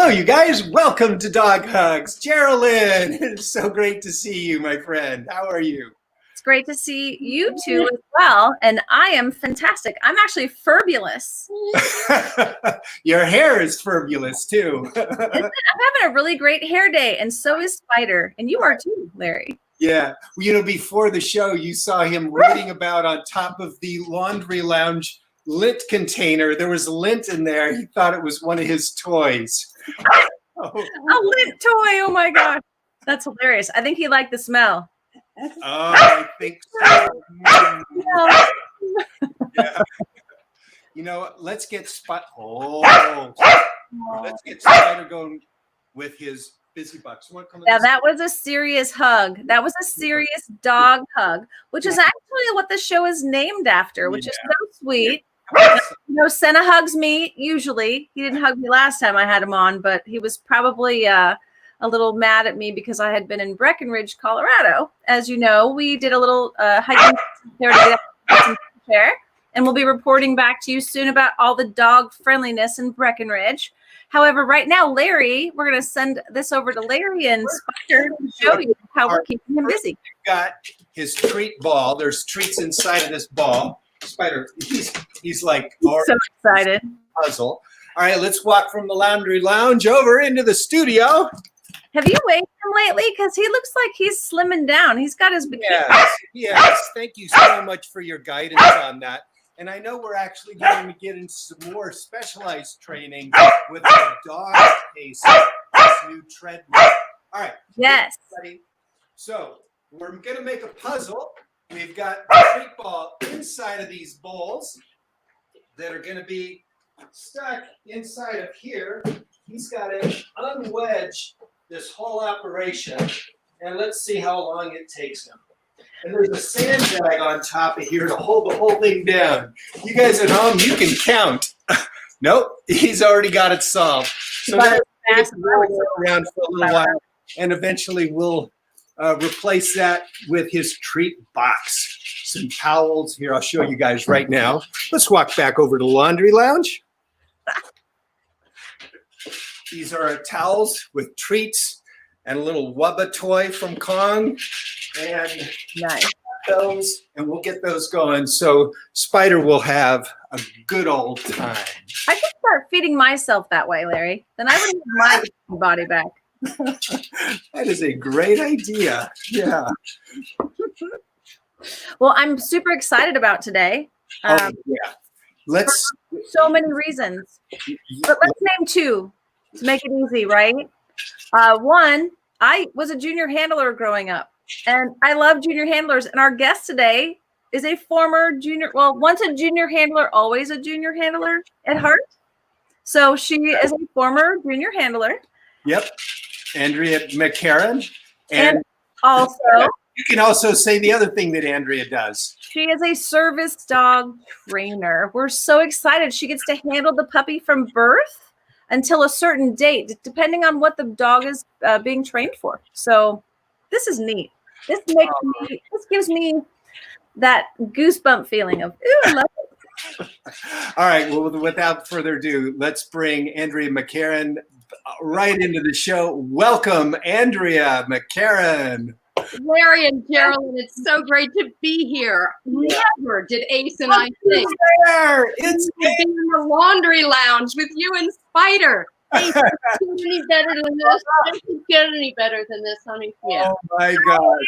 Hello, you guys. Welcome to Dog Hugs. Geraldine, it's so great to see you, my friend. How are you? It's great to see you two as well. And I am fantastic. I'm actually furbulous. Your hair is furbulous, too. I'm having a really great hair day, and so is Spider. And you are too, Larry. Yeah. Well, you know, before the show, you saw him reading about on top of the laundry lounge lint container. There was lint in there. He thought it was one of his toys. A lint toy. Oh, my God. That's hilarious. I think he liked the smell. Oh, I think so. Yeah. You know, let's get let's get Spider going with his busy bucks. Now that was a serious hug. That was a serious dog hug, which is actually what the show is named after, which is so sweet. You know, Senna hugs me usually. He didn't hug me last time I had him on, but he was probably a little mad at me because I had been in Breckenridge, Colorado. As you know, we did a little hiking there to get some air, and we'll be reporting back to you soon about all the dog friendliness in Breckenridge. However, right now, Larry, we're going to send this over to Larry and Spider to show you how we're keeping him busy. Got his treat ball. There's treats inside of this ball. Spider, he's like so excited. Puzzle. All right, let's walk from the laundry lounge over into the studio. Have you weighed him lately? Because he looks like he's slimming down. He's got his bikini. Yes. Thank you so much for your guidance on that. And I know we're actually going to get into some more specialized training with the dog pace, this new treadmill. All right. Yes. So we're going to make a puzzle. We've got the treat ball inside of these bowls that are going to be stuck inside of here. He's got to unwedge this whole operation, and let's see how long it takes him. And there's a sandbag on top of here to hold the whole thing down. You guys at home, you can count. Nope, he's already got it solved. So now we'll around for a little while, and eventually we'll replace that with his treat box. Some towels. Here, I'll show you guys right now. Let's walk back over to the laundry lounge. These are our towels with treats and a little Wubba toy from Kong. And nice. Those, and we'll get those going. So Spider will have a good old time. I could start feeding myself that way, Larry. Then I wouldn't have my body back. That is a great idea. Yeah. Well, I'm super excited about today. Yeah. Let's. So many reasons, but let's name two to make it easy, right? One, I was a junior handler growing up, and I love junior handlers. And our guest today is a former junior. Well, once a junior handler, always a junior handler at heart. So she is a former junior handler. Yep. Andrea McCarren. And also, you can also say the other thing that Andrea does. She is a service dog trainer. We're so excited. She gets to handle the puppy from birth until a certain date, depending on what the dog is being trained for. So this is neat. This gives me that goosebump feeling of, ooh, I love it. All right. Well, without further ado, let's bring Andrea McCarren right into the show. Welcome, Andrea McCarren. Larry and Geraldine, it's so great to be here. Never did Ace and I think it's in the laundry lounge with you and Spider. Ace, doesn't get any better than this. Doesn't get any better than this, honey. Yeah. Oh my God.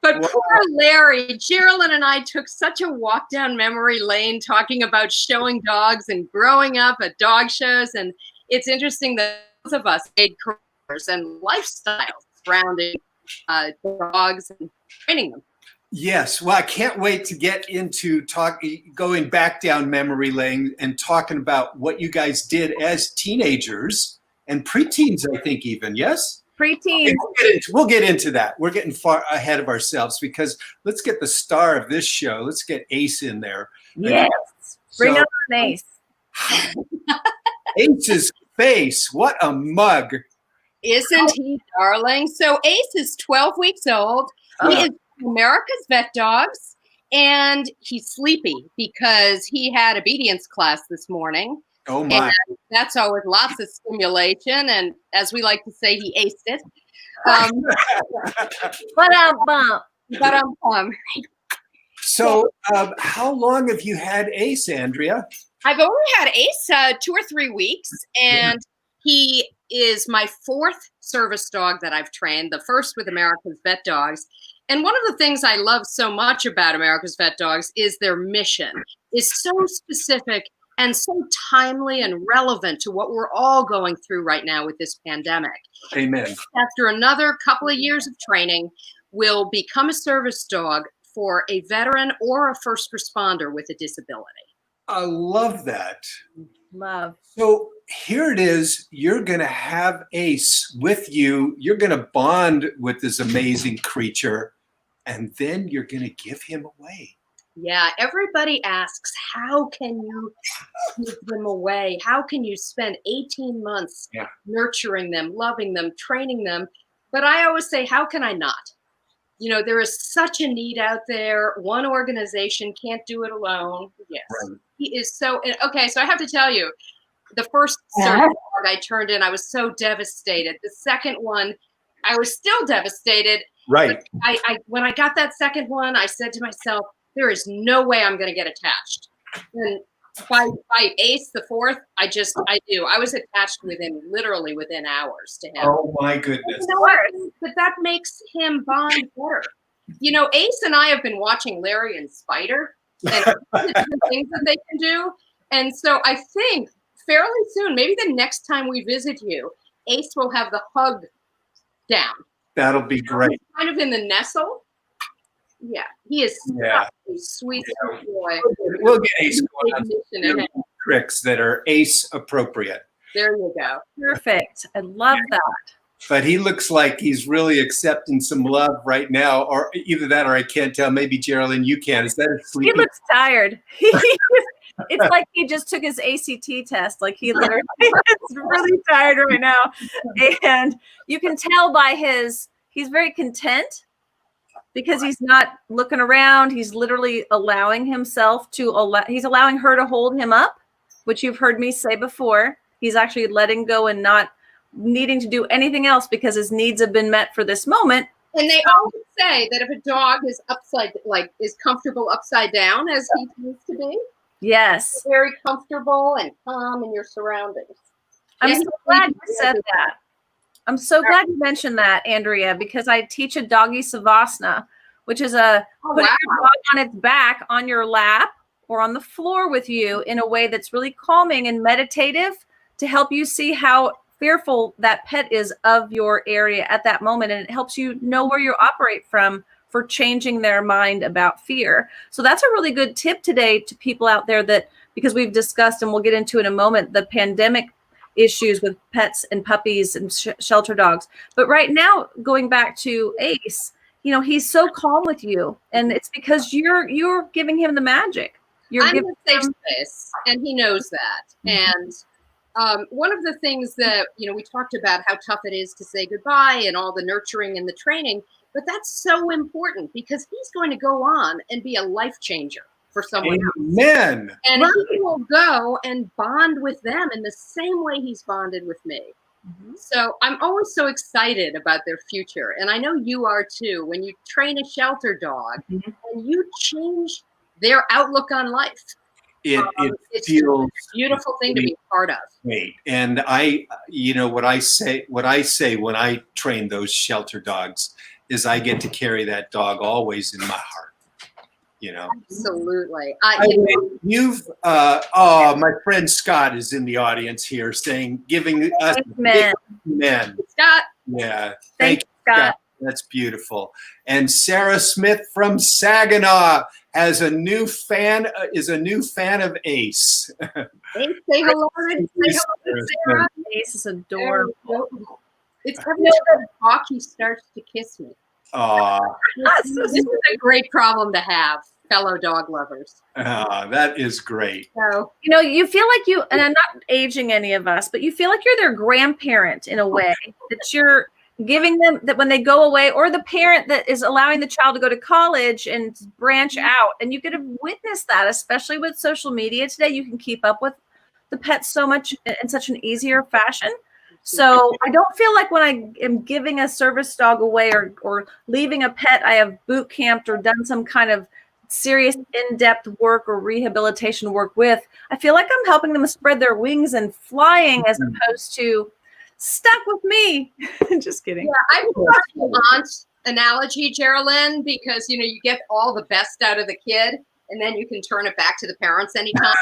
But poor Larry, Geraldine and I took such a walk down memory lane talking about showing dogs and growing up at dog shows. And it's interesting that both of us made careers and lifestyles surrounding dogs and training them. Yes. Well, I can't wait to get into going back down memory lane and talking about what you guys did as teenagers and preteens, I think even. Yes? Preteens. Okay, we'll get into that. We're getting far ahead of ourselves because let's get the star of this show. Let's get Ace in there. Yes. Bring up an Ace. Ace's face. What a mug. Isn't he, darling? So Ace is 12 weeks old. He is America's Vet Dogs, and he's sleepy because he had obedience class this morning. Oh my. And that's always lots of stimulation. And as we like to say, he aced it. Um, but So, how long have you had Ace, Andrea? I've only had Ace 2 or 3 weeks, and he is my 4th service dog that I've trained, the first with America's Vet Dogs. And one of the things I love so much about America's Vet Dogs is their mission is so specific and so timely and relevant to what we're all going through right now with this pandemic. Amen. After another couple of years of training, will become a service dog for a veteran or a first responder with a disability. I love that. Love. So here it is. You're going to have Ace with you. You're going to bond with this amazing creature, and then you're going to give him away. Yeah, everybody asks, how can you give them away? How can you spend 18 months nurturing them, loving them, training them? But I always say, how can I not? You know, there is such a need out there. One organization can't do it alone. Yes. Right. He is so, okay, so I have to tell you, the first service dog I turned in, I was so devastated. The second one, I was still devastated. Right. I when I got that second one, I said to myself, there is no way I'm going to get attached. And by Ace, the 4th, I do. I was attached literally within hours to him. Oh my goodness. You know what? But that makes him bond better. You know, Ace and I have been watching Larry and Spider and the things that they can do. And so I think fairly soon, maybe the next time we visit you, Ace will have the hug down. That'll be great. Kind of in the nestle. Yeah, he is such a sweet boy. We'll get Ace going on some tricks that are Ace appropriate. There you go. Perfect. I love that. But he looks like he's really accepting some love right now, or either that or I can't tell. Maybe Geraldine, you can. Is that a sleepy? He looks tired. It's like he just took his ACT test. Like he literally is really tired right now. And you can tell by he's very content because he's not looking around. He's literally allowing himself he's allowing her to hold him up, which you've heard me say before. He's actually letting go and not needing to do anything else because his needs have been met for this moment. And they always say that if a dog is is comfortable upside down as he needs to be. Yes. You're very comfortable and calm in your surroundings. I'm so glad you said that. I'm so glad you mentioned that, Andrea, because I teach a doggy savasana, which is putting your dog on its back on your lap or on the floor with you in a way that's really calming and meditative to help you see how fearful that pet is of your area at that moment. And it helps you know where you operate from for changing their mind about fear. So that's a really good tip today to people out there because we've discussed, and we'll get into in a moment, the pandemic issues with pets and puppies and shelter dogs. But right now, going back to Ace, you know, he's so calm with you, and it's because you're giving him the magic. I'm a safe space, and he knows that. And one of the things that, you know, we talked about how tough it is to say goodbye and all the nurturing and the training, but that's so important because he's going to go on and be a life changer for someone else. Amen. And he will go and bond with them in the same way he's bonded with me. Mm-hmm. So I'm always so excited about their future. And I know you are too. When you train a shelter dog and you change their outlook on life. It's feels a beautiful thing to be part of. Great. And what I say when I train those shelter dogs is I get to carry that dog always in my heart. You know, absolutely. My friend Scott is in the audience here giving us amen. Scott. Yeah. Thank you, Scott. That's beautiful. And Sarah Smith from Saginaw is a new fan of Ace. Say hello. Say hello to Sarah. Ace is adorable. It's every time Hockey starts to kiss me. This is a great problem to have, fellow dog lovers. That is great. So, you know, you feel like and I'm not aging any of us, but you feel like you're their grandparent in a way, that you're giving them that when they go away, or the parent that is allowing the child to go to college and branch out. And you could have witnessed that, especially with social media today. You can keep up with the pet so much in such an easier fashion. So I don't feel like when I am giving a service dog away or leaving a pet I have boot camped or done some kind of serious in-depth work or rehabilitation work with, I feel like I'm helping them spread their wings and flying as opposed to stuck with me. Just kidding. Yeah, I would love the aunt analogy, Geraldine, because you get all the best out of the kid, and then you can turn it back to the parents anytime.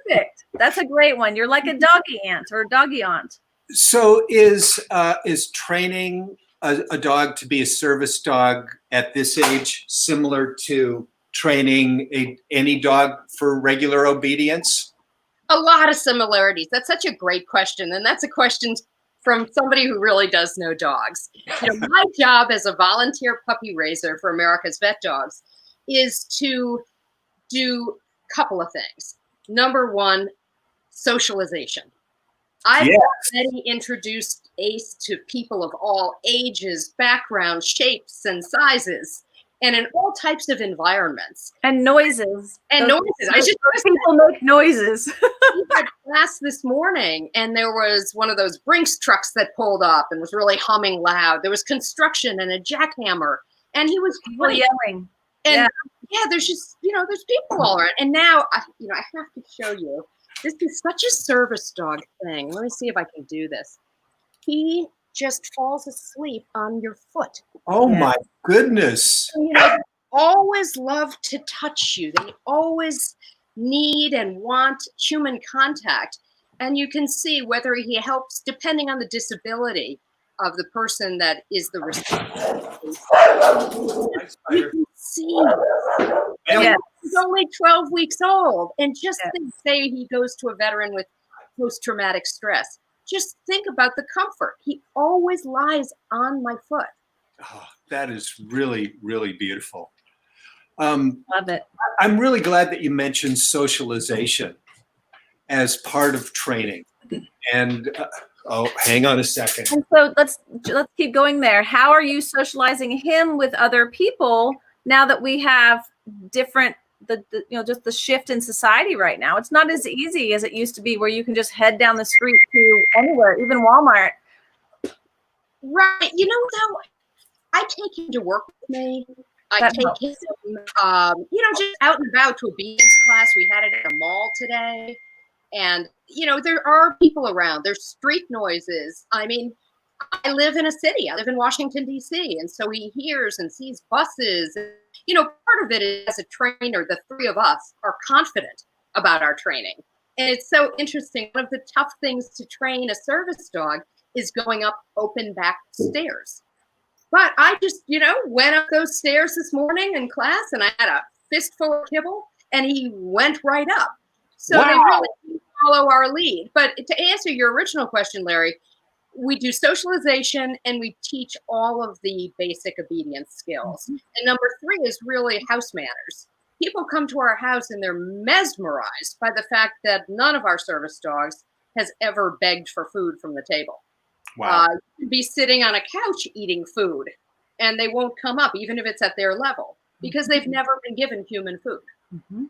Perfect. That's a great one. You're like a doggy aunt or a doggy aunt. So is training a dog to be a service dog at this age similar to training any dog for regular obedience? A lot of similarities. That's such a great question, and that's a question from somebody who really does know dogs. My job as a volunteer puppy raiser for America's Vet Dogs is to do a couple of things. Number one, socialization. I've already introduced ACE to people of all ages, backgrounds, shapes, and sizes, and in all types of environments. And noises. And noises. I just people make noises. We had class this morning, and there was one of those Brinks trucks that pulled up and was really humming loud. There was construction and a jackhammer, and he was yelling. And there's just there's people all around. And now I have to show you. This is such a service dog thing. Let me see if I can do this. He just falls asleep on your foot. Oh my goodness. They always love to touch you. They always need and want human contact. And you can see whether he helps depending on the disability of the person that is the recipient. You can see. He's only 12 weeks old. And just say he goes to a veteran with post-traumatic stress. Just think about the comfort. He always lies on my foot. Oh, that is really, really beautiful. Love it. I'm really glad that you mentioned socialization as part of training. And hang on a second. And so let's keep going there. How are you socializing him with other people now that we have different just the shift in society right now? It's not as easy as it used to be, where you can just head down the street to anywhere, even Walmart. Right. Though, I take him to work with me. I take him, just out and about to obedience class. We had it at a mall today. And, there are people around. There's street noises. I mean, I live in a city. I live in Washington, D.C. And so he hears and sees buses. Part of it is, as a trainer, the three of us are confident about our training. And it's so interesting. One of the tough things to train a service dog is going up open back stairs. But I just, went up those stairs this morning in class, and I had a fistful of kibble, and he went right up. So they really follow our lead. But to answer your original question, Larry, we do socialization and we teach all of the basic obedience skills. And number three is really house manners. People come to our house and they're mesmerized by the fact that none of our service dogs has ever begged for food from the table. Wow. You could be sitting on a couch eating food and they won't come up, even if it's at their level, because they've never been given human food. Mm-hmm.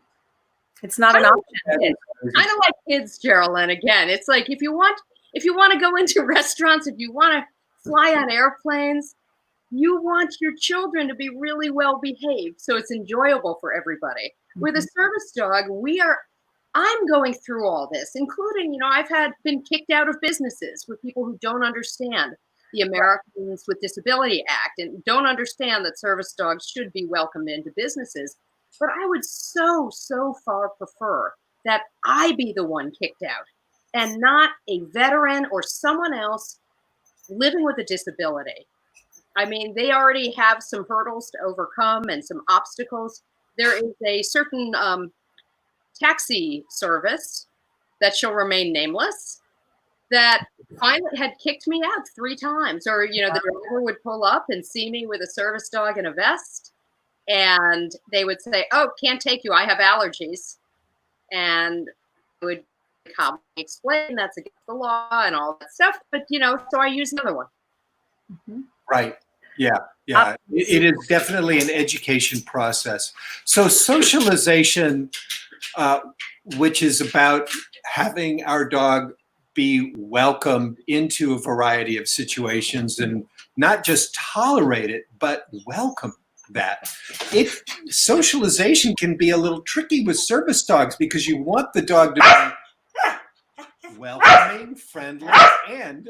It's not an option. Kind of like kids, Geraldine. Again, it's like if you want to go into restaurants, if you want to fly on airplanes, you want your children to be really well behaved, so it's enjoyable for everybody. Mm-hmm. With a service dog, I'm going through all this, including, I've been kicked out of businesses with people who don't understand the Americans with Disability Act and don't understand that service dogs should be welcomed into businesses. But I would so far prefer that I be the one kicked out and not a veteran or someone else living with a disability. I mean, they already have some hurdles to overcome and some obstacles. There is a certain taxi service that shall remain nameless that finally had kicked me out 3 times. Or, the driver would pull up and see me with a service dog in a vest. And they would say, "Oh, can't take you. I have allergies." And I would explain that's against the law and all that stuff. But, so I use another one. Mm-hmm. Right. Yeah. It is definitely an education process. So socialization, which is about having our dog be welcomed into a variety of situations and not just tolerate it, but welcome that. Socialization can be a little tricky with service dogs because you want the dog to be welcoming, friendly, and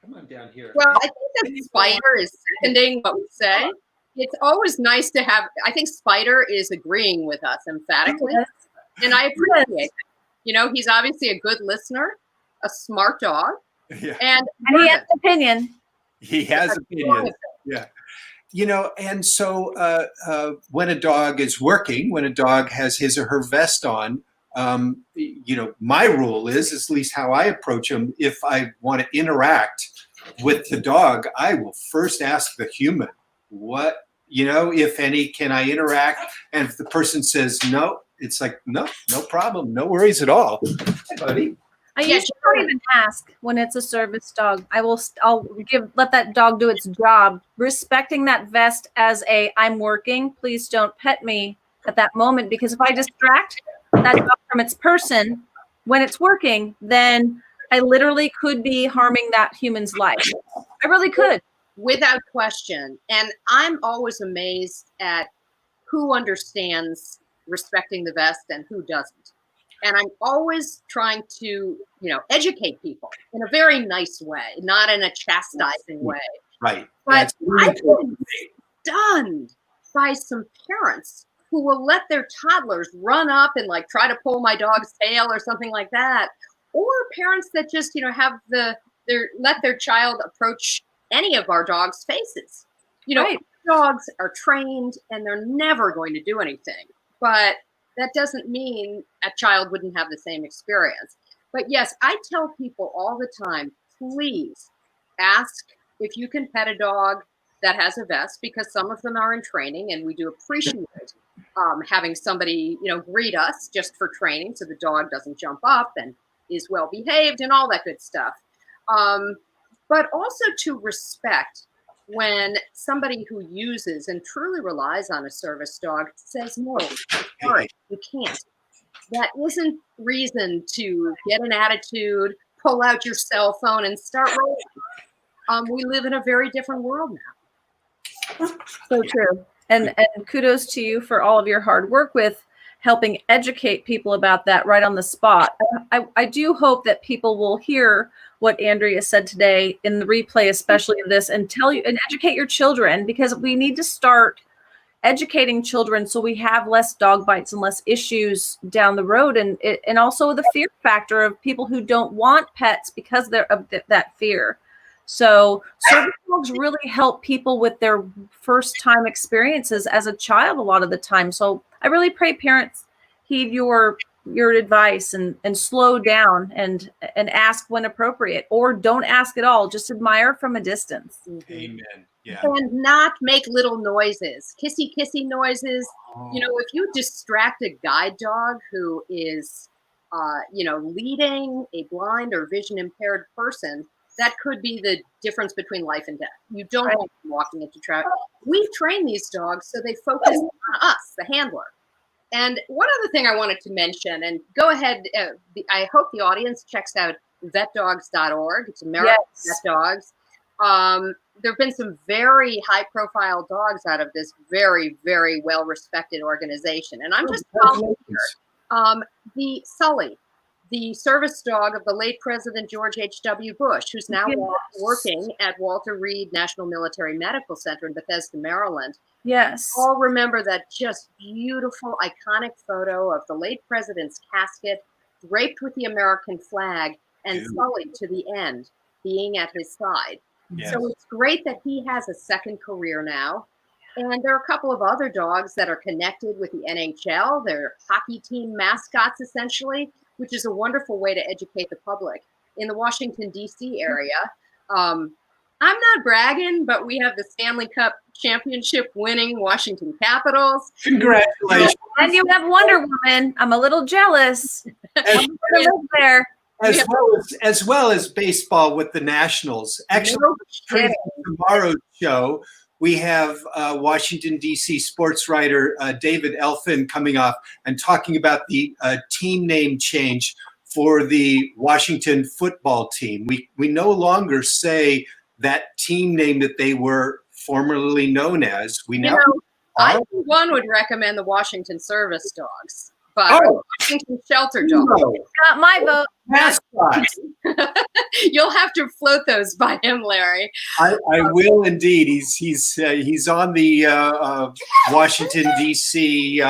come on down here. Well, I think that Spider is seconding what we say. It's always nice to have, I think Spider is agreeing with us emphatically, and I appreciate it. You know, he's obviously a good listener, a smart dog, and he has an opinion. He has opinions. Yeah. You know, and so when a dog is working, when a dog has his or her vest on, you know, my rule is, at least how I approach them, if I want to interact with the dog, I will first ask the human, what, you know, if any, can I interact? And if the person says no, it's like, no problem. No worries at all. Hey, buddy. I usually don't even ask when it's a service dog. I'll let that dog do its job, respecting that vest as I'm working. Please don't pet me at that moment, because if I distract that dog from its person when it's working, then I literally could be harming that human's life. I really could. Without question. And I'm always amazed at who understands respecting the vest and who doesn't. And I'm always trying to, you know, educate people in a very nice way, not in a chastising way. Right. But I've been stunned by some parents who will let their toddlers run up and like try to pull my dog's tail or something like that. Or parents that just, you know, have let their child approach any of our dogs' faces. You know, dogs are trained and they're never going to do anything. But that doesn't mean a child wouldn't have the same experience. But yes, I tell people all the time, please ask if you can pet a dog that has a vest, because some of them are in training, and we do appreciate having somebody, you know, greet us just for training so the dog doesn't jump up and is well behaved and all that good stuff. But also to respect when somebody who uses and truly relies on a service dog says, no, sorry, you can't. That isn't reason to get an attitude, pull out your cell phone and start rolling. We live in a very different world now. So true. And kudos to you for all of your hard work with helping educate people about that right on the spot. I do hope that people will hear what Andrea said today in the replay, especially of this, and tell you and educate your children, because we need to start educating children so we have less dog bites and less issues down the road, and also the fear factor of people who don't want pets because of that fear. So service dogs really help people with their first time experiences as a child a lot of the time. So I really pray parents heed your advice and slow down and ask when appropriate, or don't ask at all. Just admire from a distance. Amen. Yeah. And not make little noises, kissy noises. Oh. You know, if you distract a guide dog who is, you know, leading a blind or vision impaired person, that could be the difference between life and death. You don't want them walking into traffic. We train these dogs so they focus on us, the handler. And one other thing I wanted to mention, and go ahead, I hope the audience checks out vetdogs.org. It's American Vet Dogs. There have been some very high-profile dogs out of this very, very well-respected organization. And I'm just calling here. The Sully, the service dog of the late President George H.W. Bush, who's now working at Walter Reed National Military Medical Center in Bethesda, Maryland. Yes. All remember that just beautiful, iconic photo of the late president's casket draped with the American flag and Sully to the end being at his side. Yes. So it's great that he has a second career now. And there are a couple of other dogs that are connected with the NHL. They're hockey team mascots, essentially, which is a wonderful way to educate the public. In the Washington, D.C. area, I'm not bragging, but we have the Stanley Cup championship winning Washington Capitals. Congratulations. And you have Wonder Woman. I'm a little jealous. There. As well as baseball with the Nationals. Actually, tomorrow's show, we have Washington, D.C. sports writer David Elfin coming off and talking about the team name change for the Washington football team. We no longer say that team name that they were formerly known as. We now I for one would recommend the Washington Service Dogs, but Washington Shelter Dogs. Got my vote. Mascot. You'll have to float those by him, Larry. I will indeed. He's on the Washington D.C.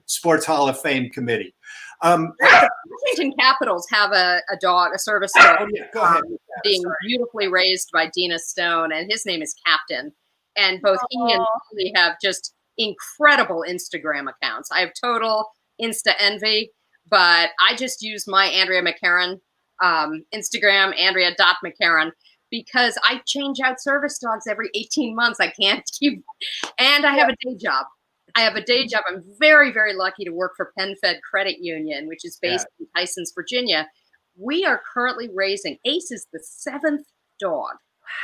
Sports Hall of Fame committee. Washington Capitals have a dog, a service dog, Go ahead. being beautifully raised by Dina Stone, and his name is Captain. And both he and Julie have just incredible Instagram accounts. I have total Insta envy, but I just use my Andrea McCarren Instagram, Andrea.McCarren, because I change out service dogs every 18 months. I can't keep, and I have a day job. I'm very, very lucky to work for PenFed Credit Union, which is based in Tysons, Virginia. We are currently raising, Ace is the 7th dog,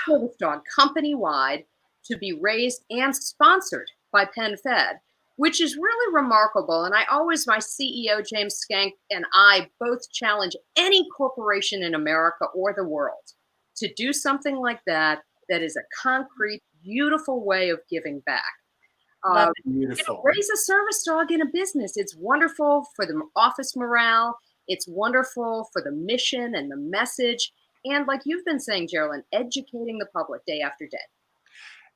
service dog, company-wide, to be raised and sponsored by PenFed, which is really remarkable. And my CEO, James Skank, and I both challenge any corporation in America or the world to do something like that is a concrete, beautiful way of giving back. Beautiful. Raise a service dog in a business. It's wonderful for the office morale. It's wonderful for the mission and the message. And like you've been saying, Geraldine, educating the public day after day.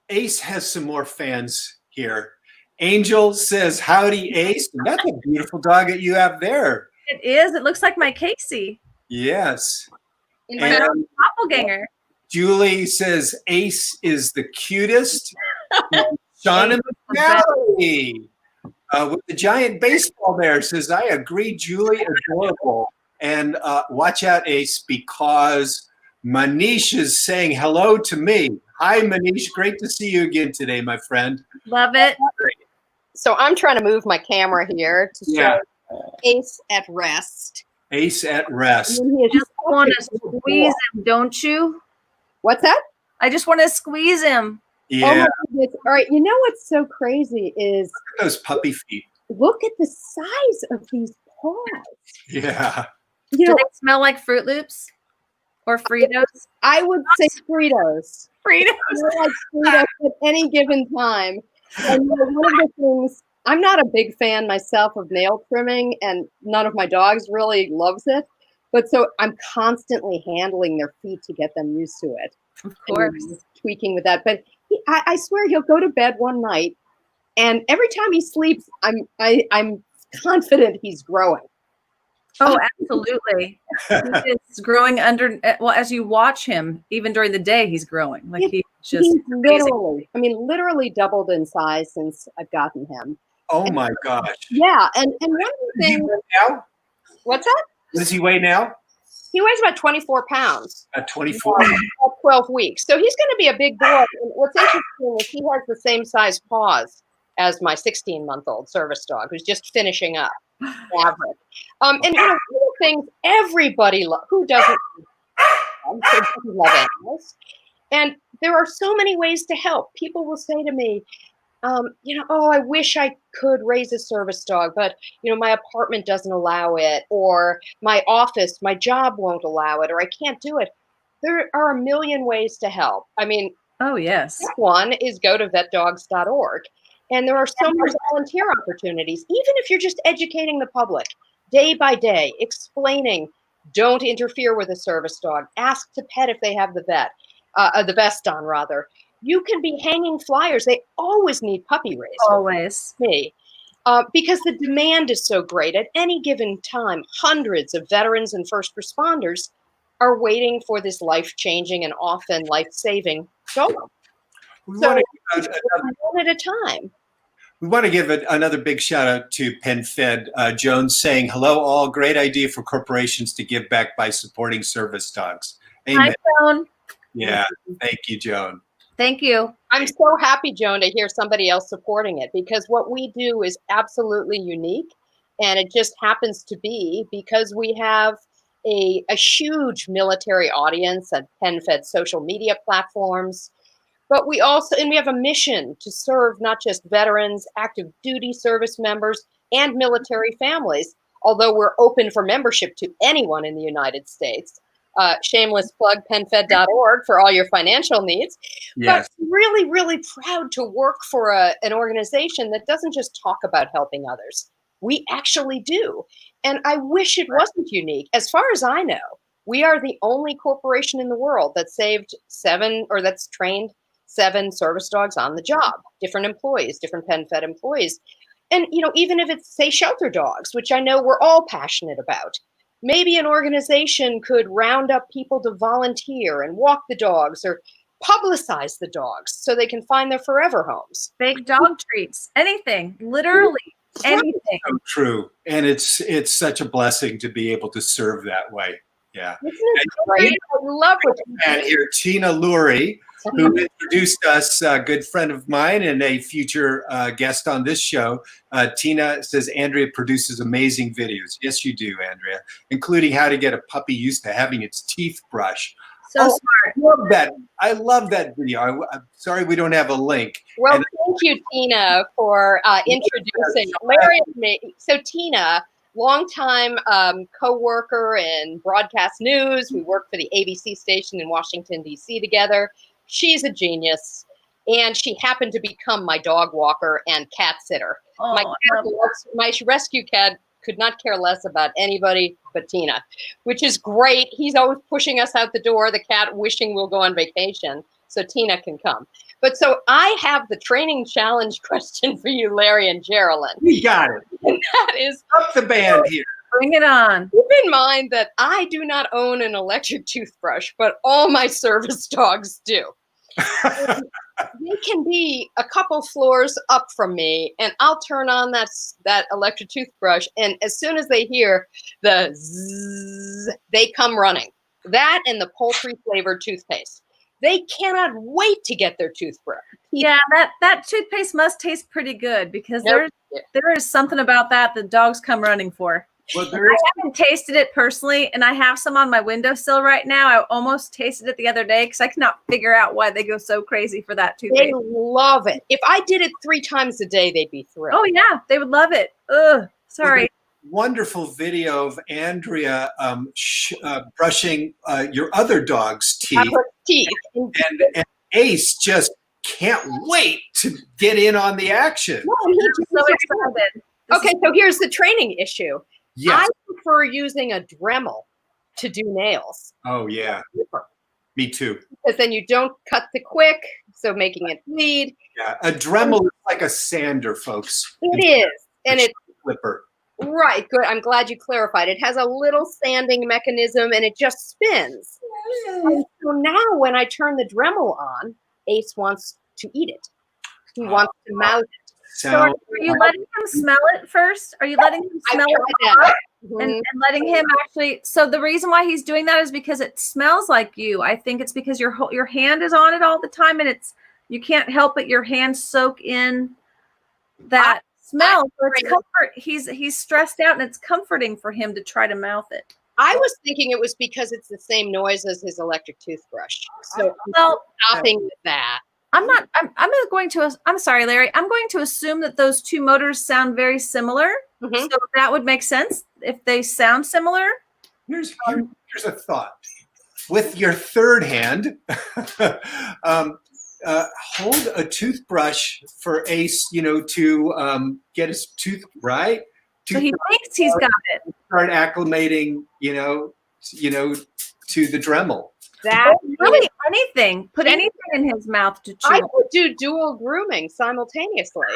Ace has some more fans here. Angel says, howdy, Ace. And that's a beautiful dog that you have there. It is. It looks like my Casey. Yes. My doppelganger. Julie says, Ace is the cutest. Sean in the gallery with the giant baseball there says, I agree, Julie, adorable. And watch out, Ace, because Manish is saying hello to me. Hi, Manish. Great to see you again today, my friend. Love it. So I'm trying to move my camera here to show Ace at rest. Ace at rest. You just want to squeeze him, don't you? What's that? I just want to squeeze him. Yeah. Oh my goodness. All right. You know what's so crazy is Look at those puppy feet. look at the size of these paws. Yeah. You Do know, they smell like Fruit Loops or Fritos? I would say Fritos. Fritos. I like Fritos at any given time. And you know, one of the things, I'm not a big fan myself of nail trimming, and none of my dogs really loves it. But so I'm constantly handling their feet to get them used to it. Of course. And tweaking with that. But I swear he'll go to bed one night, and every time he sleeps, I'm confident he's growing. Oh, absolutely. He's growing as you watch him, even during the day, he's growing. Like he's literally doubled in size since I've gotten him. Oh my gosh. Yeah, and one of the things. Now? What's that? What does he weigh now? He weighs about 24 pounds. At 24. At 12 weeks. So he's going to be a big boy. And what's interesting is he has the same size paws as my 16-month-old service dog, who's just finishing up. Average. And you know, one of the things everybody who doesn't love animals, and there are so many ways to help. People will say to me, I wish I could raise a service dog, but my apartment doesn't allow it, or my office, my job won't allow it, or I can't do it. There are a million ways to help. I mean, oh yes. One is go to vetdogs.org. And there are so many volunteer opportunities, even if you're just educating the public day by day, explaining, don't interfere with a service dog, ask to pet if they have the vest on rather. You can be hanging flyers. They always need puppy raisers. Always. Because the demand is so great. At any given time, hundreds of veterans and first responders are waiting for this life-changing and often life-saving dog. One at a time. We want to give another big shout out to PenFed Jones saying, hello all, great idea for corporations to give back by supporting service dogs. Amen. Hi, Joan. Yeah, thank you, Joan. Thank you. I'm so happy, Joan, to hear somebody else supporting it, because what we do is absolutely unique. And it just happens to be because we have a huge military audience at PenFed social media platforms. But we have a mission to serve not just veterans, active duty service members, and military families, although we're open for membership to anyone in the United States. Shameless plug, PenFed.org for all your financial needs. Yes. But really, really proud to work for an organization that doesn't just talk about helping others. We actually do. And I wish it wasn't unique. As far as I know, we are the only corporation in the world that that's trained 7 service dogs on the job, different employees, different PenFed employees. And, even if it's, say, shelter dogs, which I know we're all passionate about, maybe an organization could round up people to volunteer and walk the dogs or publicize the dogs so they can find their forever homes. Fake dog treats, anything, literally anything. So true. And it's such a blessing to be able to serve that way. Yeah. Isn't it great? I love what you And here, Tina Lurie, who introduced us, a good friend of mine and a future guest on this show. Tina says, Andrea produces amazing videos. Yes, you do, Andrea, including how to get a puppy used to having its teeth brushed. So smart. I love that. I love that video. I'm sorry we don't have a link. Well, thank you, Tina, for introducing Larry and me. So Tina, longtime co-worker in broadcast news. We worked for the ABC station in Washington, D.C. together. She's a genius, and she happened to become my dog walker and cat sitter. Oh, my rescue cat could not care less about anybody but Tina, which is great. He's always pushing us out the door, the cat wishing we'll go on vacation so Tina can come. But so I have the training challenge question for you, Larry and Geraldine. We got it. And that is, Up the band here. Bring it on. keep in mind that I do not own an electric toothbrush, but all my service dogs do. They can be a couple floors up from me, and I'll turn on that electric toothbrush, and as soon as they hear the zzz, they come running. That and the poultry flavored toothpaste. They cannot wait to get their toothbrush. Yeah, that toothpaste must taste pretty good because Nope. there is something about that the dogs come running for. Well, I haven't tasted it personally, and I have some on my windowsill right now. I almost tasted it the other day because I cannot figure out why they go so crazy for that They toothpaste. love it. If I did it 3 times a day, they'd be thrilled. Oh yeah, they would love it. Ugh, sorry. wonderful video of Andrea brushing your other dog's teeth. And Ace just can't wait to get in on the action. I'm so excited. Okay, so here's the training issue. Yes. I prefer using a Dremel to do nails. Oh, yeah. Me too. Because then you don't cut the quick, so making it bleed. Yeah, a Dremel is like a sander, folks. It is. And it's flipper. right. Good. I'm glad you clarified. It has a little sanding mechanism and it just spins. And so now when I turn the Dremel on, Ace wants to eat it. He wants to mouth it. So are you letting him smell it first? Are you letting him smell it and letting him actually? So the reason why he's doing that is because it smells like you. I think it's because your hand is on it all the time, and you can't help it. Your hands soak in that smell. So it's comfort. He's stressed out, and it's comforting for him to try to mouth it. I was thinking it was because it's the same noise as his electric toothbrush. So well, stopping with that. I'm sorry, Larry. I'm going to assume that those two motors sound very similar. Mm-hmm. So that would make sense if they sound similar. Here's a thought. With your third hand, hold a toothbrush for Ace, to get his tooth right. So he thinks he's got it. Start acclimating, to the Dremel. That really anything. Put anything in his mouth to chew. I could do dual grooming simultaneously.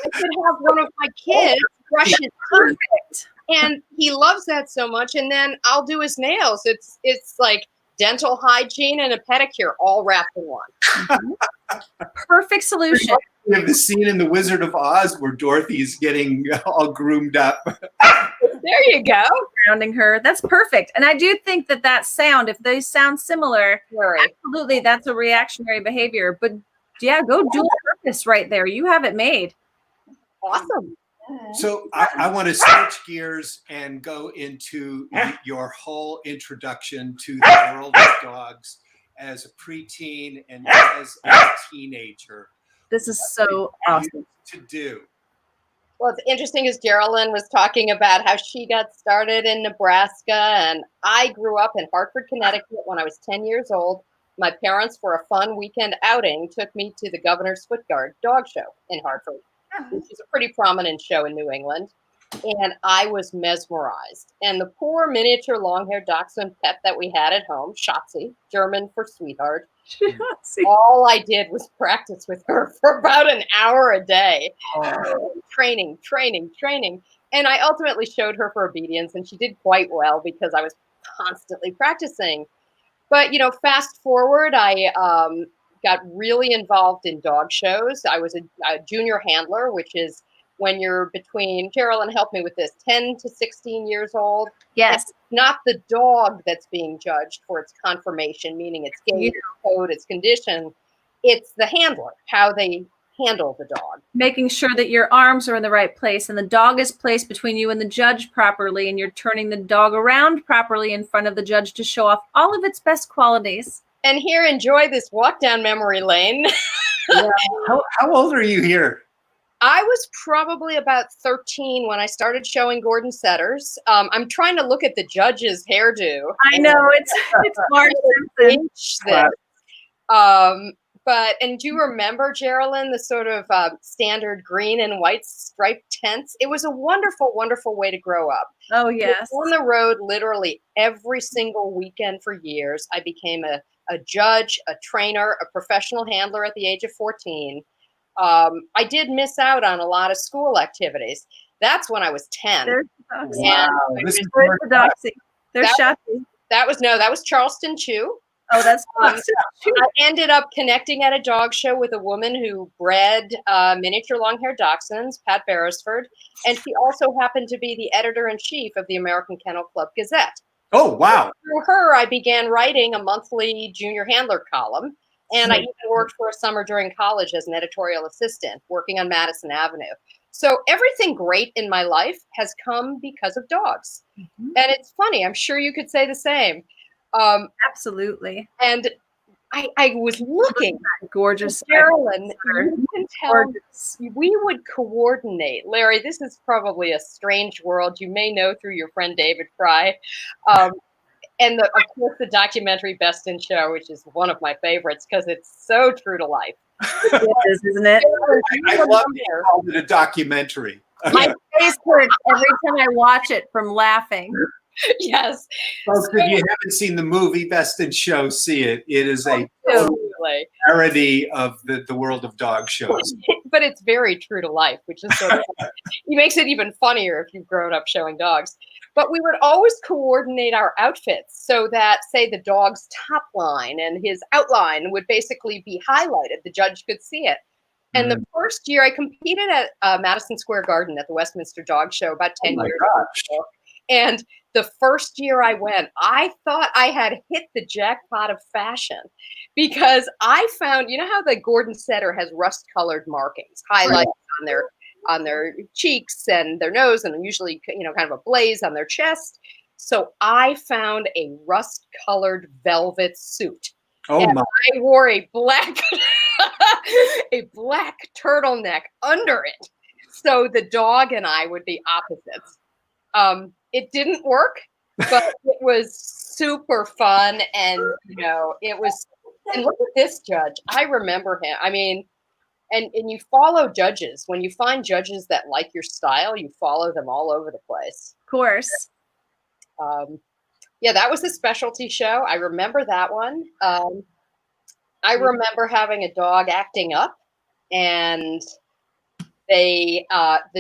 I could have one of my kids brush his teeth, and he loves that so much. And then I'll do his nails. It's like dental hygiene and a pedicure all wrapped in one. Perfect solution. We have the scene in The Wizard of Oz where Dorothy's getting all groomed up. There you go. Grounding her. That's perfect. And I do think that sound, if they sound similar, absolutely, that's a reactionary behavior. But yeah, go dual purpose right there. You have it made. Awesome. So I want to switch gears and go into your whole introduction to the world of dogs as a preteen and as a teenager. This is so awesome to do. Well, it's interesting as Geraldine was talking about how she got started in Nebraska, and I grew up in Hartford, Connecticut when I was 10 years old. My parents, for a fun weekend outing, took me to the Governor's Foot Guard dog show in Hartford, which is a pretty prominent show in New England. And I was mesmerized. And the poor miniature long-haired dachshund pet that we had at home, Shotzi, German for sweetheart, all I did was practice with her for about an hour a day. Training. And I ultimately showed her for obedience, and she did quite well because I was constantly practicing. But, fast forward, I got really involved in dog shows. I was a junior handler, which is when you're between, Geraldine, help me with this, 10 to 16 years old. Yes. It's not the dog that's being judged for its conformation, meaning its gait, its code, its condition. It's the handler, how they handle the dog. Making sure that your arms are in the right place and the dog is placed between you and the judge properly, and you're turning the dog around properly in front of the judge to show off all of its best qualities. And here, enjoy this walk down memory lane. Yeah. How old are you here? I was probably about 13 when I started showing Gordon setters. I'm trying to look at the judge's hairdo. I know, it's Marge Simpson. And do you remember, Geraldine, the sort of standard green and white striped tents? It was a wonderful, wonderful way to grow up. Oh, yes. On the road literally every single weekend for years. I became a judge, a trainer, a professional handler at the age of 14. I did miss out on a lot of school activities. That's when I was 10. There's the dogs. Wow. There's the dogs. There's Shotzi. That was Charleston Chew. Oh, that's I ended up connecting at a dog show with a woman who bred miniature long-haired dachshunds, Pat Beresford, and she also happened to be the editor-in-chief of the American Kennel Club Gazette. Oh, wow. Through her, I began writing a monthly junior handler column, and I even worked for a summer during college as an editorial assistant, working on Madison Avenue. So everything great in my life has come because of dogs. Mm-hmm. And it's funny, I'm sure you could say the same. Absolutely. And I was looking at gorgeous Geraldine. You can tell we would coordinate. Larry, this is probably a strange world. You may know through your friend David Fry. And of course, the documentary Best in Show, which is one of my favorites because it's so true to life. It is, isn't it? I love that you called it a documentary. My face hurts every time I watch it from laughing. Yes. Folks, if you haven't seen the movie Best in Show, see it. It is a parody of the world of dog shows. But it's very true to life, which is sort of, it makes it even funnier if you've grown up showing dogs. But we would always coordinate our outfits so that, say, the dog's top line and his outline would basically be highlighted. The judge could see it. And the first year I competed at Madison Square Garden at the Westminster Dog Show about 10 years ago. And the first year I went, I thought I had hit the jackpot of fashion because I found, you know how the Gordon setter has rust-colored markings, highlights on their cheeks and their nose, and usually, kind of a blaze on their chest. So I found a rust-colored velvet suit. Oh my! I wore a black turtleneck under it, so the dog and I would be opposites. It didn't work, but it was super fun, and it was. And look at this judge. I remember him. I mean. And you follow judges. When you find judges that like your style, you follow them all over the place. Of course. That was a specialty show. I remember that one. I remember having a dog acting up, and the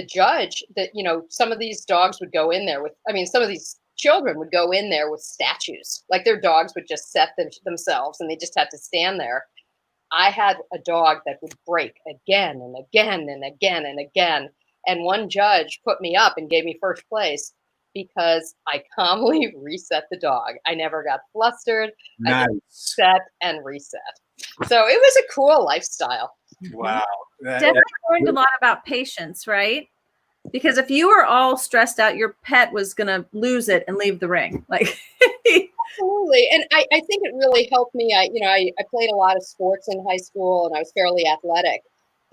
judge some of these dogs would go in there some of these children would go in there with statues, like their dogs would just set themselves, and they just had to stand there. I had a dog that would break again and again and again and again. And one judge put me up and gave me first place because I calmly reset the dog. I never got flustered. Nice. I just set and reset. So it was a cool lifestyle. Wow. Definitely learned a lot about patience, right? Because if you were all stressed out, your pet was going to lose it and leave the ring. Absolutely. And I think it really helped me. I played a lot of sports in high school, and I was fairly athletic.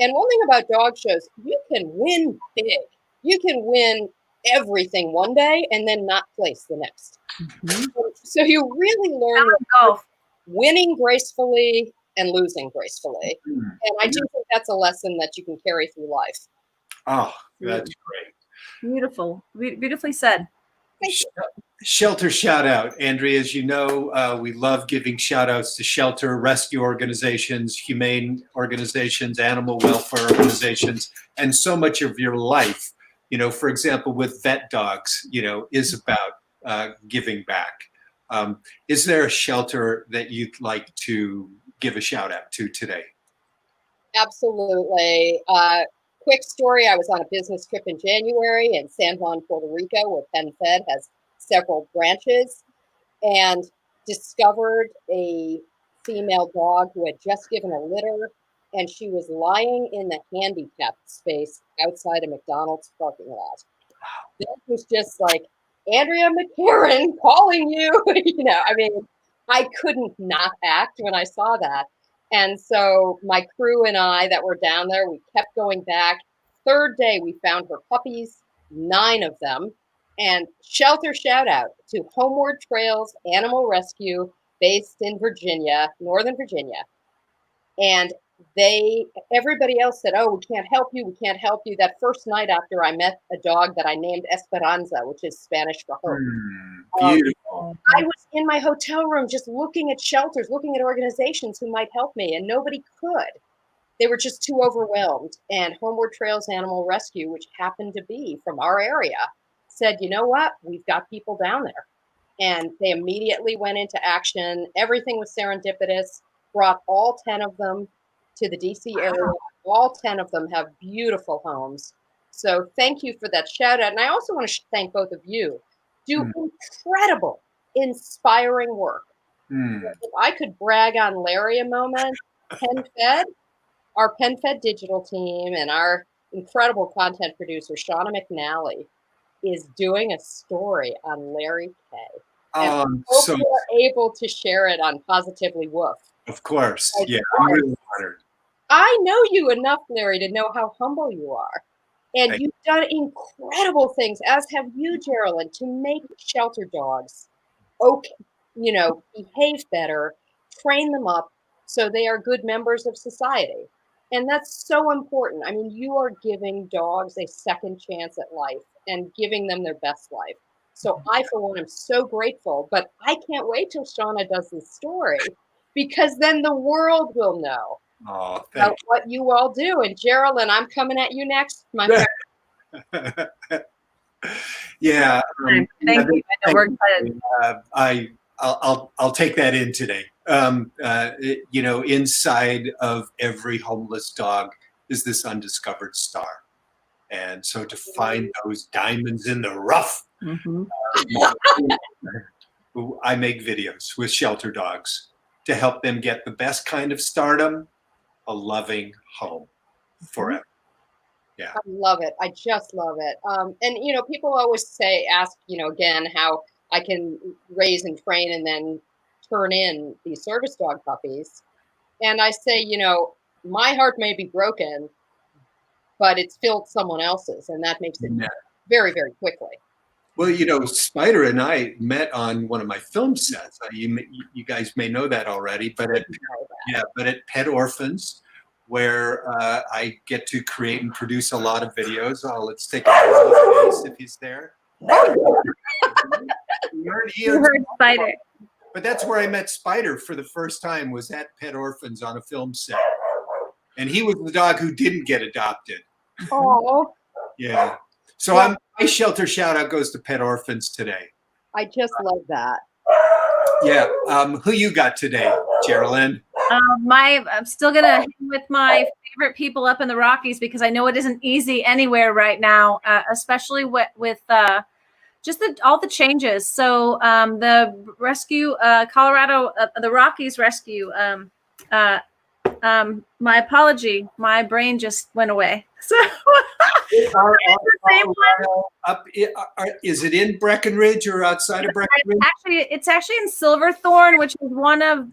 And one thing about dog shows, you can win big. you can win everything one day and then not place the next. Mhm. So you really learn Golf. winning gracefully and losing gracefully. Mm. And I do think that's a lesson that you can carry through life. Oh, that's great. Beautiful. Beautifully said. Thank you. Shelter shout out. Andrea, as you know, we love giving shout outs to shelter, rescue organizations, humane organizations, animal welfare organizations, and so much of your life, you know, for example, with vet dogs, you know, is about giving back. Is there a shelter that you'd like to give a shout out to today? Absolutely. Quick story, I was on a business trip in January in San Juan, Puerto Rico, where PenFed has several branches, and discovered a female dog who had just given a litter, and she was lying in the handicapped space outside a McDonald's parking lot. That was just like, Andrea McCarren calling you. You know, I mean, I couldn't not act when I saw that. And so my crew and I that were down there, we kept going back. Third day, we found her puppies, 9 of them. And shelter shout out to Homeward Trails Animal Rescue based in Virginia, Northern Virginia. And everybody else said, oh, we can't help you. We can't help you. That first night after I met a dog that I named Esperanza, which is Spanish for hope. Beautiful. I was in my hotel room just looking at shelters, looking at organizations who might help me, and nobody could. They were just too overwhelmed. And Homeward Trails Animal Rescue, which happened to be from our area, said, you know what? We've got people down there. And they immediately went into action. Everything was serendipitous, brought all 10 of them to the DC area. All 10 of them have beautiful homes. So thank you for that shout out. And I also want to thank both of you. Do incredible, inspiring work. If I could brag on Larry a moment, PenFed, our PenFed Digital team and our incredible content producer, Shauna McNally, is doing a story on Larry K. And I hope we're able to share it on Positively Woof. Of course. Yeah, I'm really honored. I know you enough, Larry, to know how humble you are. And you've done incredible things, as have you, Geraldine, to make shelter dogs, you know, behave better, train them up so they are good members of society. And that's so important. I mean, you are giving dogs a second chance at life and giving them their best life. So I, for one, am so grateful. But I can't wait till Shauna does this story, because then the world will know about what you all do. And Geraldine, I'm coming at you next, my friend. Yeah. Thank you. We're excited. I'll take that in today. You know, inside of every homeless dog is this undiscovered star. And so to find those diamonds in the rough, I make videos with shelter dogs to help them get the best kind of stardom, a loving home forever. Yeah. I love it. I just love it. And, you know, people always ask, you know, again, how I can raise and train and then turn in these service dog puppies. And I say, you know, my heart may be broken, but it's filled someone else's. And that makes it very, very quickly. Well, you know, Spider and I met on one of my film sets. You guys may know that already, but at Pet Orphans, where I get to create and produce a lot of videos. Let's take a look at this if he's there. You heard Spider. But that's where I met Spider for the first time, was at Pet Orphans on a film set. And he was the dog who didn't get adopted. Oh. Yeah. So my shelter shout out goes to Pet Orphans today. I just love that. Yeah. Who you got today, Geraldine? I'm still gonna hang with my favorite people up in the Rockies, because I know it isn't easy anywhere right now, especially with just all the changes. So the rescue, Colorado, the Rockies rescue. My apology, my brain just went away. So it's the same one. Is it in Breckenridge or outside of Breckenridge? It's actually in Silverthorne, which is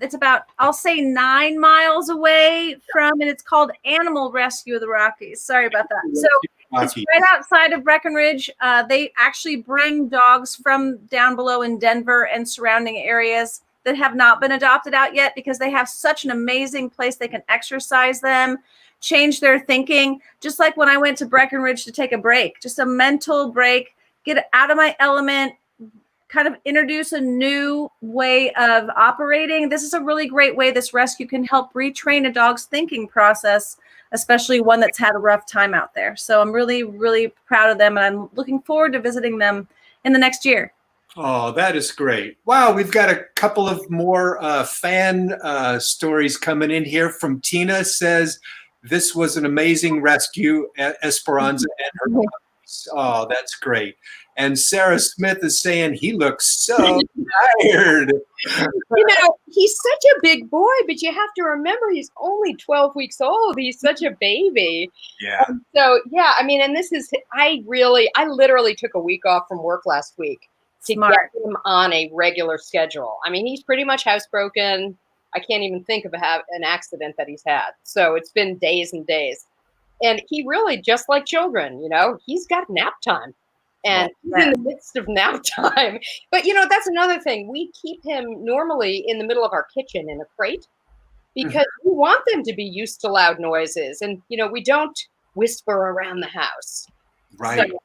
it's about, I'll say, 9 miles away from, and it's called Animal Rescue of the Rockies. Sorry about that. So It's right outside of Breckenridge. They actually bring dogs from down below in Denver and surrounding areas that have not been adopted out yet because they have such an amazing place. They can exercise them, change their thinking. Just like when I went to Breckenridge to take a break, just a mental break, get out of my element, kind of introduce a new way of operating. This is a really great way this rescue can help retrain a dog's thinking process, especially one that's had a rough time out there. So I'm really, really proud of them, and I'm looking forward to visiting them in the next year. Oh, that is great. Wow, we've got a couple of more fan stories coming in here. From Tina, says, this was an amazing rescue at Esperanza and her dogs. Oh, that's great. And Sarah Smith is saying he looks so tired. He's such a big boy, but you have to remember he's only 12 weeks old. He's such a baby. Yeah. So, yeah, I mean, and this is, I literally took a week off from work last week to get him on a regular schedule. I mean, he's pretty much housebroken. I can't even think of an accident that he's had. So it's been days and days. And he really, just like children, he's got nap time. And he's in the midst of nap time. But, that's another thing. We keep him normally in the middle of our kitchen in a crate because we want them to be used to loud noises. And, we don't whisper around the house. Right. So,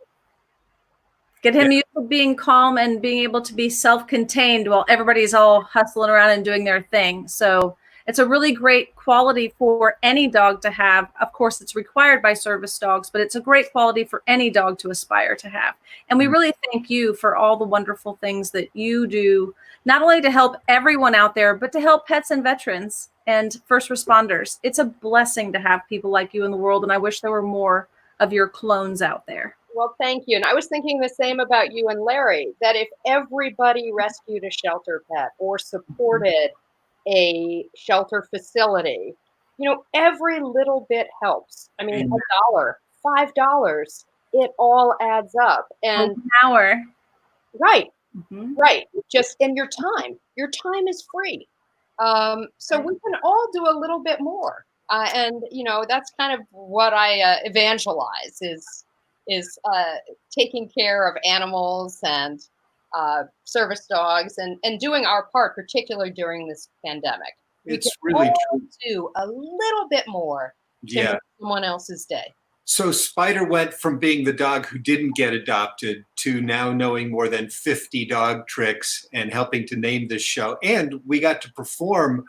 get him used to being calm and being able to be self-contained while everybody's all hustling around and doing their thing. So it's a really great quality for any dog to have. Of course, it's required by service dogs, but it's a great quality for any dog to aspire to have. And we really thank you for all the wonderful things that you do, not only to help everyone out there, but to help pets and veterans and first responders. It's a blessing to have people like you in the world, and I wish there were more of your clones out there. Well, thank you. And I was thinking the same about you and Larry, that if everybody rescued a shelter pet or supported a shelter facility, every little bit helps. I mean, $1, $5, it all adds up. And an hour. Right. Right. And your time is free. So we can all do a little bit more. And that's kind of what I evangelize is taking care of animals and service dogs and doing our part, particularly during this pandemic. It's really true. Do a little bit more to make someone else's day. So Spider went from being the dog who didn't get adopted to now knowing more than 50 dog tricks and helping to name this show. And we got to perform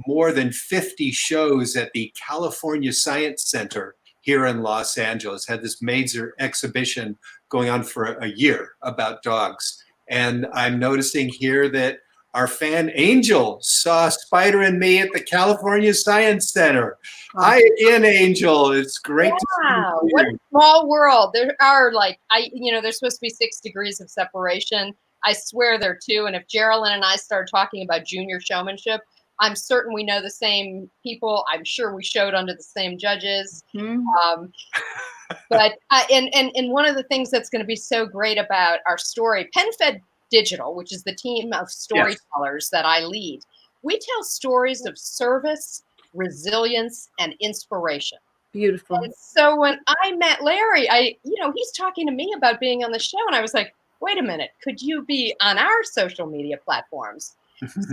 more than 50 shows at the California Science Center here in Los Angeles. Had this major exhibition going on for a year about dogs. And I'm noticing here that our fan Angel saw Spider and me at the California Science Center. Hi again, Angel. It's great to see you. What a small world. There are there's supposed to be 6 degrees of separation. I swear there are 2. And if Geraldine and I start talking about junior showmanship, I'm certain we know the same people. I'm sure we showed under the same judges. But one of the things that's going to be so great about our story, PenFed Digital, which is the team of storytellers that I lead, we tell stories of service, resilience, and inspiration. Beautiful. And so when I met Larry, he's talking to me about being on the show, and I was like, wait a minute, could you be on our social media platforms?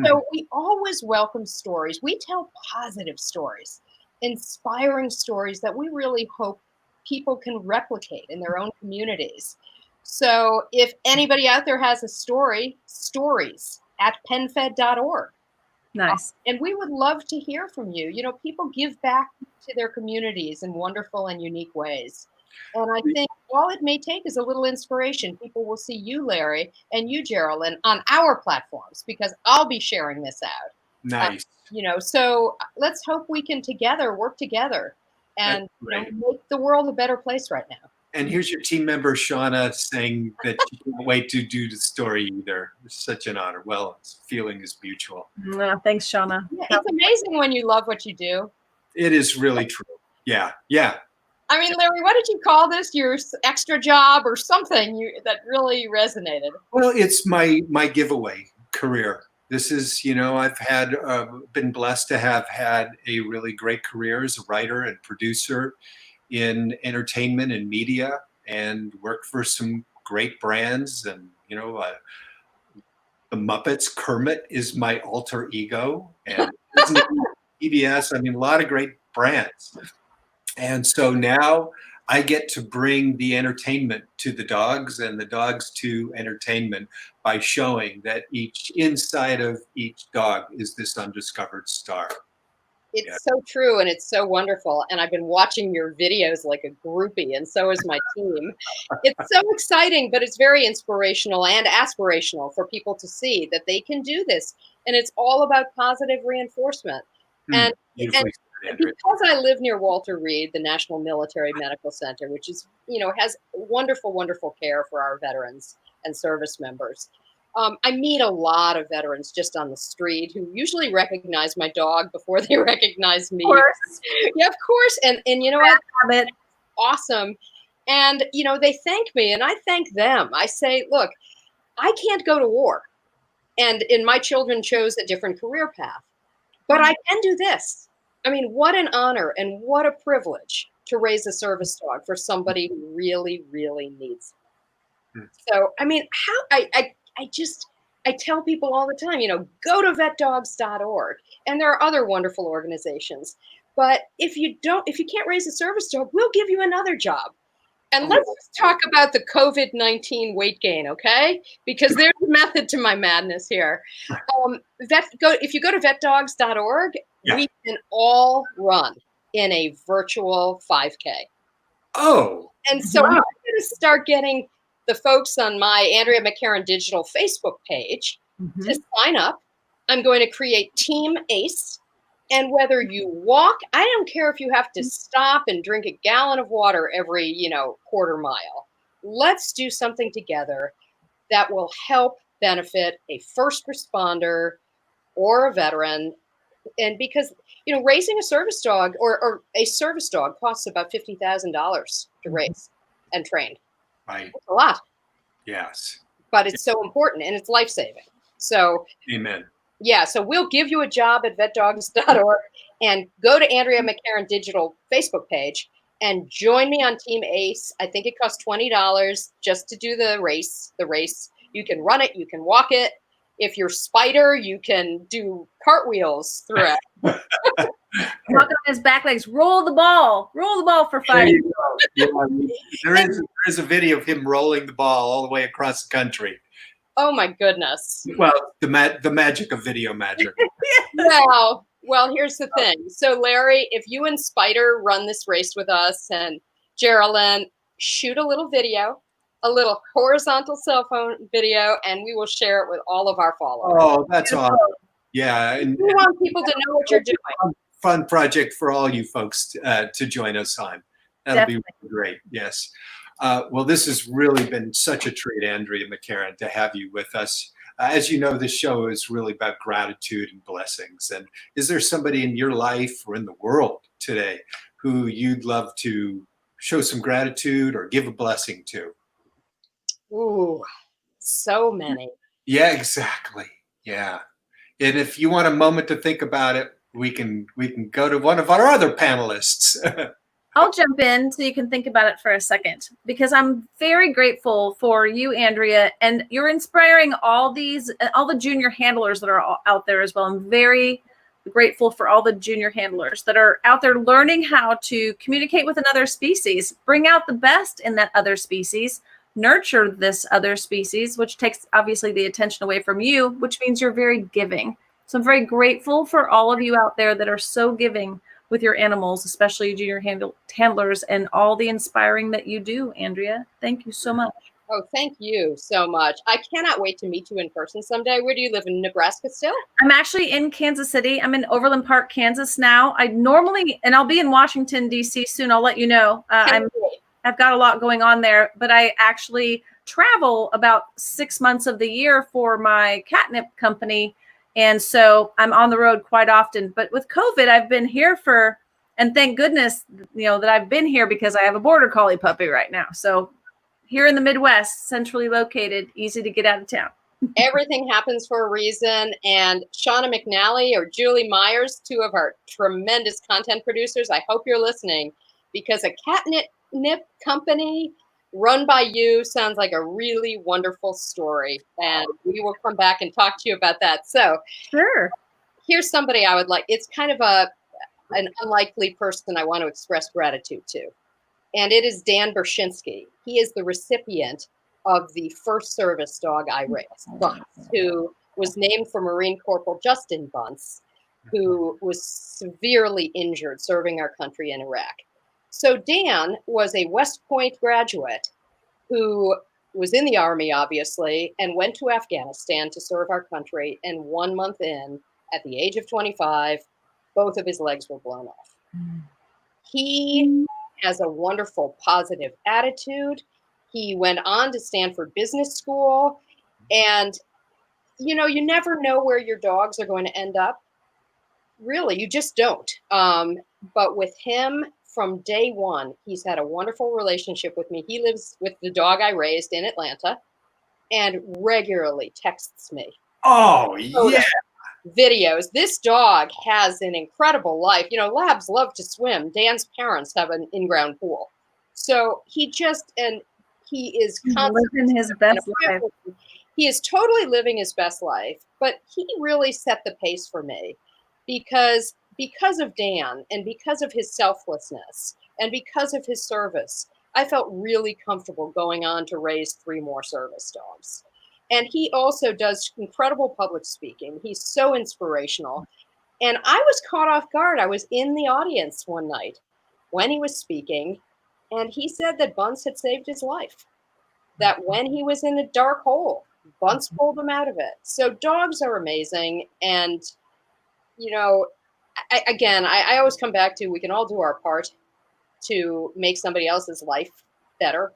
So we always welcome stories. We tell positive stories, inspiring stories that we really hope people can replicate in their own communities. So if anybody out there has a story, stories@penfed.org. Nice. And we would love to hear from you. People give back to their communities in wonderful and unique ways. And I think all it may take is a little inspiration. People will see you, Larry, and you, Geraldine, on our platforms because I'll be sharing this out. Nice. So let's hope we can work together and make the world a better place right now. And here's your team member, Shauna, saying that she can't wait to do the story either. It's such an honor. Well, feeling is mutual. Thanks, Shauna. Yeah, it's amazing when you love what you do. It is really true. Yeah. I mean, Larry, what did you call this? Your extra job or something that really resonated? Well, it's my giveaway career. This is, I've been blessed to have had a really great career as a writer and producer. in entertainment and media, and worked for some great brands. And the Muppets, Kermit is my alter ego, and Disney, PBS. I mean, a lot of great brands. And so now I get to bring the entertainment to the dogs and the dogs to entertainment by showing that each inside of each dog is this undiscovered star. It's so true, and it's so wonderful. And I've been watching your videos like a groupie, and so is my team. It's so exciting, but it's very inspirational and aspirational for people to see that they can do this. And it's all about positive reinforcement. And because I live near Walter Reed, the National Military Medical Center, which is, has wonderful, wonderful care for our veterans and service members. I meet a lot of veterans just on the street who usually recognize my dog before they recognize me. Of course. Yeah, of course. And you know what? Awesome. And, they thank me and I thank them. I say, look, I can't go to war. And my children chose a different career path. But I can do this. I mean, what an honor and what a privilege to raise a service dog for somebody who really, really needs it. So, I mean, I tell people all the time, go to vetdogs.org. And there are other wonderful organizations. But if you can't raise a service dog, we'll give you another job. And let's talk about the COVID-19 weight gain, okay? Because there's a method to my madness here. If you go to vetdogs.org, we can all run in a virtual 5K. Oh. And so I'm going to start getting the folks on my Andrea McCarren Digital Facebook page to sign up. I'm going to create Team ACE. And whether you walk, I don't care if you have to stop and drink a gallon of water every, quarter mile. Let's do something together that will help benefit a first responder or a veteran. And because, raising a service dog or a service dog costs about $50,000 to raise and train. Right. That's a lot. Yes. But it's so important and it's life-saving. So, amen. Yeah, so we'll give you a job at vetdogs.org and go to Andrea McCarren Digital Facebook page and join me on Team ACE. I think it costs $20 just to do the race. You can run it, you can walk it. If you're Spider, you can do cartwheels through it. Walk on his back legs, roll the ball for 5 minutes. Yeah, there is a video of him rolling the ball all the way across the country. Oh my goodness. Well, the magic of video magic. Well, here's the thing. So Larry, if you and Spider run this race with us and Geraldine, shoot a little video, a little horizontal cell phone video, and we will share it with all of our followers. Oh, that's awesome. Yeah. And we want people to know what you're doing. Fun project for all you folks to join us on. That'll be really great. Yes. Well, this has really been such a treat, Andrea McCarren, to have you with us. As you know, this show is really about gratitude and blessings. And is there somebody in your life or in the world today who you'd love to show some gratitude or give a blessing to? Ooh, so many. Yeah, exactly. Yeah. And if you want a moment to think about it, we can go to one of our other panelists. I'll jump in so you can think about it for a second, because I'm very grateful for you, Andrea, and you're inspiring all the junior handlers that are out there as well. I'm very grateful for all the junior handlers that are out there learning how to communicate with another species, bring out the best in that other species, nurture this other species, which takes obviously the attention away from you, which means you're very giving. So I'm very grateful for all of you out there that are so giving with your animals, especially junior handlers, and all the inspiring that you do, Andrea. Thank you so much. Oh, thank you so much. I cannot wait to meet you in person someday. Where do you live, in Nebraska still? I'm actually in Kansas City. I'm in Overland Park, Kansas now. And I'll be in Washington, D.C. soon. I'll let you know. I've got a lot going on there, but I actually travel about 6 months of the year for my catnip company. And so I'm on the road quite often, but with COVID, I've been here and thank goodness, that I've been here because I have a border collie puppy right now. So here in the Midwest, centrally located, easy to get out of town. Everything happens for a reason. And Shauna McNally or Julie Myers, two of our tremendous content producers, I hope you're listening. because a catnip company run by you sounds like a really wonderful story. And we will come back and talk to you about that. So Sure. here's somebody I would like. It's kind of an unlikely person I want to express gratitude to. And it is Dan Bershinsky. He is the recipient of the first service dog I raised, Bunce, who was named for Marine Corporal Justin Bunce, who was severely injured serving our country in Iraq. So Dan was a West Point graduate who was in the Army, obviously, and went to Afghanistan to serve our country. And 1 month in, at the age of 25, both of his legs were blown off. He has a wonderful, positive attitude. He went on to Stanford Business School. And, you know, you never know where your dogs are going to end up. Really, you just don't. But with him, from day one, he's had a wonderful relationship with me. He lives with the dog I raised in Atlanta and regularly texts me. Oh, yeah. Videos. This dog has an incredible life. You know, labs love to swim. Dan's parents have an in-ground pool. So he is living his best life. He is totally living his best life, but he really set the pace for me because of Dan and because of his selflessness and because of his service, I felt really comfortable going on to raise 3 more service dogs. And he also does incredible public speaking. He's so inspirational. And I was caught off guard. I was in the audience one night when he was speaking, and he said that Bunce had saved his life, that when he was in a dark hole, Bunce pulled him out of it. So dogs are amazing. And, you know, I always come back to, we can all do our part to make somebody else's life better.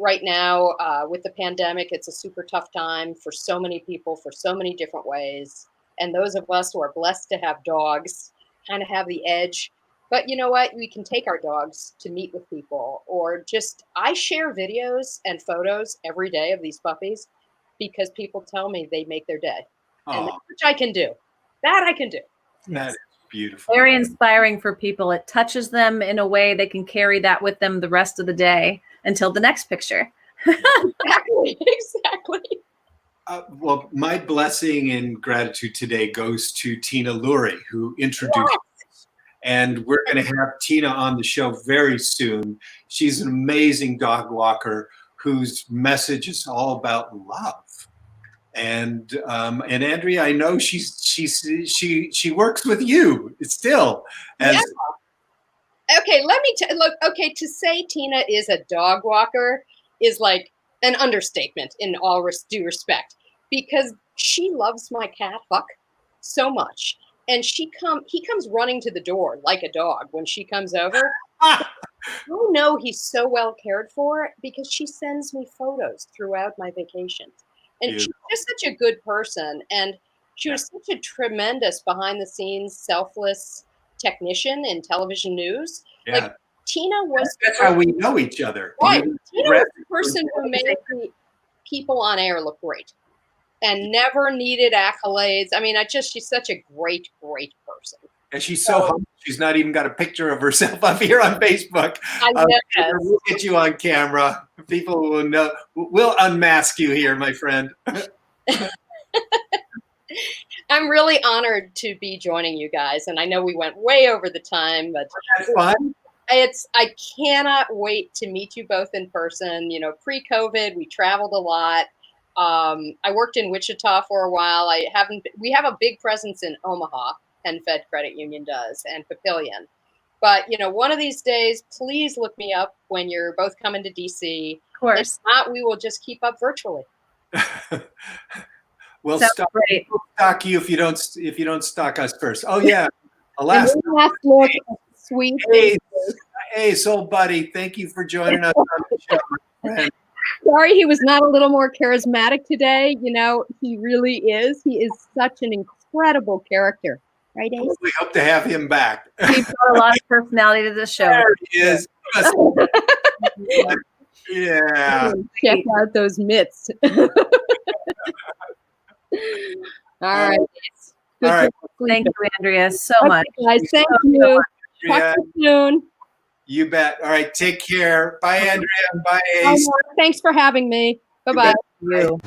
Right now, with the pandemic, it's a super tough time for so many people, for so many different ways. And those of us who are blessed to have dogs kind of have the edge. But you know what? We can take our dogs to meet with people, or just, I share videos and photos every day of these puppies because people tell me they make their day. And which I can do. That I can do. That is beautiful. Very inspiring for people. It touches them in a way they can carry that with them the rest of the day until the next picture. Exactly. Well, my blessing and gratitude today goes to Tina Lurie, who introduced us. And we're going to have Tina on the show very soon. She's an amazing dog walker whose message is all about love. And Andrea, I know she works with you still. Okay, let me look. Okay, to say Tina is a dog walker is like an understatement in all due respect, because she loves my cat Huck so much, and he comes running to the door like a dog when she comes over. I know he's so well cared for because she sends me photos throughout my vacations. And she's just such a good person. And she was such a tremendous behind-the-scenes, selfless technician in television news. Yeah. Like, Tina was... That's how we know each other. Right. Tina was the person who made the people on air look great and never needed accolades. I mean, she's such a great, great person. And she's so humble. She's not even got a picture of herself up here on Facebook. I know. We'll get you on camera. People will know. We'll unmask you here, my friend. I'm really honored to be joining you guys. And I know we went way over the time, but that's fun. I cannot wait to meet you both in person. You know, pre-COVID, we traveled a lot. I worked in Wichita for a while. We have a big presence in Omaha. PenFed Credit Union does, and Papillion. But, you know, one of these days, please look me up when you're both coming to DC. Of course. If not, we will just keep up virtually. We'll stalk you if you don't stalk us first. Oh yeah, last look, sweet. Hey, soul buddy, thank you for joining us on the show, my friend. Sorry, he was not a little more charismatic today. You know, he really is. He is such an incredible character. Right, Ace? We hope to have him back. He's got a lot of personality to the show. There he is. Yeah. Check out those mitts. All right. All right. Thank you, Andrea, so much. Guys, thank you. Talk to you soon. You bet. All right, take care. Bye, Andrea. Bye, Oh, Ace. no, thanks for having me. Bye-bye. bet. You.